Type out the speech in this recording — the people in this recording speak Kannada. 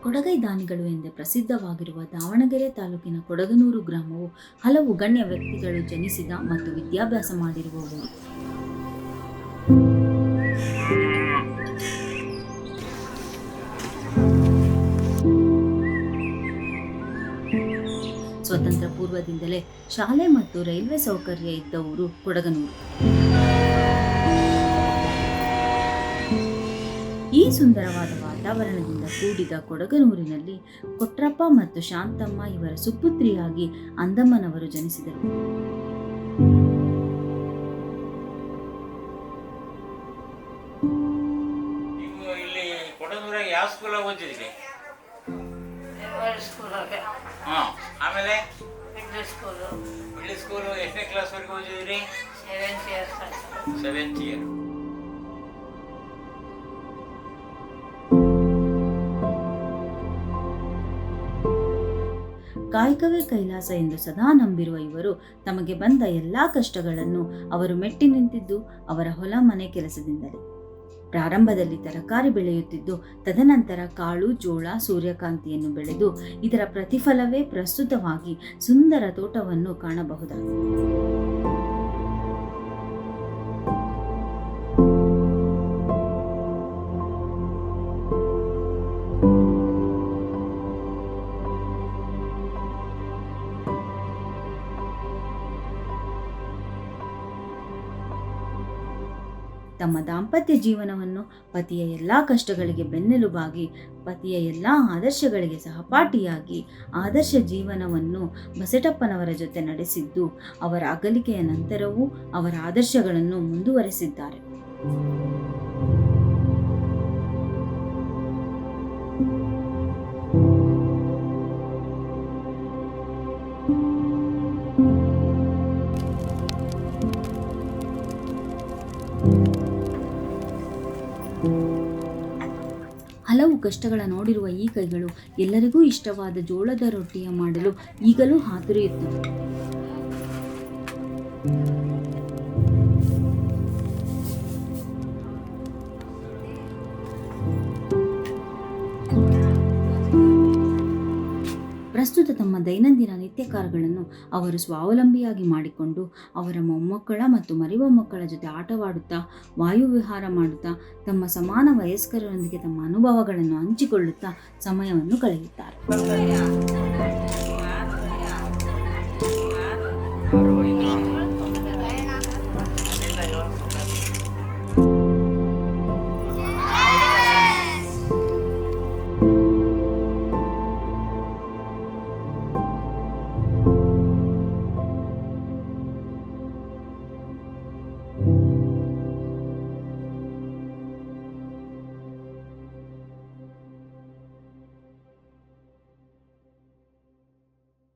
ಕೊಡಗೈ ದಾನಿಗಳು ಎಂದೇ ಪ್ರಸಿದ್ಧವಾಗಿರುವ ದಾವಣಗೆರೆ ತಾಲೂಕಿನ ಕೊಡಗನೂರು ಗ್ರಾಮವು ಹಲವು ಗಣ್ಯ ವ್ಯಕ್ತಿಗಳು ಜನಿಸಿದ ಮತ್ತು ವಿದ್ಯಾಭ್ಯಾಸ ಮಾಡಿರುವ ಊರು. ಸ್ವತಂತ್ರ ಪೂರ್ವದಿಂದಲೇ ಶಾಲೆ ಮತ್ತು ರೈಲ್ವೆ ಸೌಕರ್ಯ ಇದ್ದ ಊರು ಕೊಡಗನೂರು. ಈ ಸುಂದರವಾದ ವಾತಾವರಣದಿಂದ ಕೂಡಿದ ಕೊಡಗನೂರಿನಲ್ಲಿ ಕೊಟ್ರಪ್ಪ ಮತ್ತು ಶಾಂತಮ್ಮ ಇವರ ಸುಪುತ್ರಿಯಾಗಿ ಅಂದಮ್ಮನವರು ಜನಿಸಿದರು. ಆಮೇಲೆ ಮಿಡ್ಲ್ ಸ್ಕೂಲು ಎಷ್ಟನೇ ಕ್ಲಾಸ್ ವರೆಗೂ ಓದಿದ್ರಿ? 7th year. ಕಾಯಕವೇ ಕೈಲಾಸ ಎಂದು ಸದಾ ನಂಬಿರುವ ಇವರು ತಮಗೆ ಬಂದ ಎಲ್ಲಾ ಕಷ್ಟಗಳನ್ನು ಅವರು ಮೆಟ್ಟಿ ನಿಂತಿದ್ದು ಅವರ ಹೊಲ ಮನೆ ಕೆಲಸದಿಂದಲೇ. ಪ್ರಾರಂಭದಲ್ಲಿ ತರಕಾರಿ ಬೆಳೆಯುತ್ತಿದ್ದು ತದನಂತರ ಕಾಳು, ಜೋಳ, ಸೂರ್ಯಕಾಂತಿಯನ್ನು ಬೆಳೆದು ಇದರ ಪ್ರತಿಫಲವೇ ಪ್ರಸ್ತುತವಾಗಿ ಸುಂದರ ತೋಟವನ್ನು ಕಾಣಬಹುದಾಗಿದೆ. ತಮ್ಮ ದಾಂಪತ್ಯ ಜೀವನವನ್ನು ಪತಿಯ ಎಲ್ಲ ಕಷ್ಟಗಳಿಗೆ ಬೆನ್ನೆಲುಬಾಗಿ, ಪತಿಯ ಎಲ್ಲ ಆದರ್ಶಗಳಿಗೆ ಸಹಪಾಠಿಯಾಗಿ ಆದರ್ಶ ಜೀವನವನ್ನು ಬಸಟಪ್ಪನವರ ಜೊತೆ ನಡೆಸಿದ್ದು, ಅವರ ಅಗಲಿಕೆಯ ನಂತರವೂ ಅವರ ಆದರ್ಶಗಳನ್ನು ಮುಂದುವರೆಸಿದ್ದಾರೆ. ಹಲವು ಕಷ್ಟಗಳ ನೋಡಿರುವ ಈ ಕೈಗಳು ಎಲ್ಲರಿಗೂ ಇಷ್ಟವಾದ ಜೋಳದ ರೊಟ್ಟಿಯ ಮಾಡಲು ಈಗಲೂ ಹಾತೊರೆಯುತ್ತಿವೆ. ಪ್ರಸ್ತುತ ತಮ್ಮ ದೈನಂದಿನ ನಿತ್ಯ ಕಾರ್ಯಗಳನ್ನು ಅವರು ಸ್ವಾವಲಂಬಿಯಾಗಿ ಮಾಡಿಕೊಂಡು ಅವರ ಮೊಮ್ಮಕ್ಕಳ ಮತ್ತು ಮರಿಮೊಮ್ಮಕ್ಕಳ ಜೊತೆ ಆಟವಾಡುತ್ತಾ, ವಾಯುವಿಹಾರ ಮಾಡುತ್ತಾ, ತಮ್ಮ ಸಮಾನ ವಯಸ್ಕರೊಂದಿಗೆ ತಮ್ಮ ಅನುಭವಗಳನ್ನು ಹಂಚಿಕೊಳ್ಳುತ್ತಾ ಸಮಯವನ್ನು ಕಳೆಯುತ್ತಾರೆ.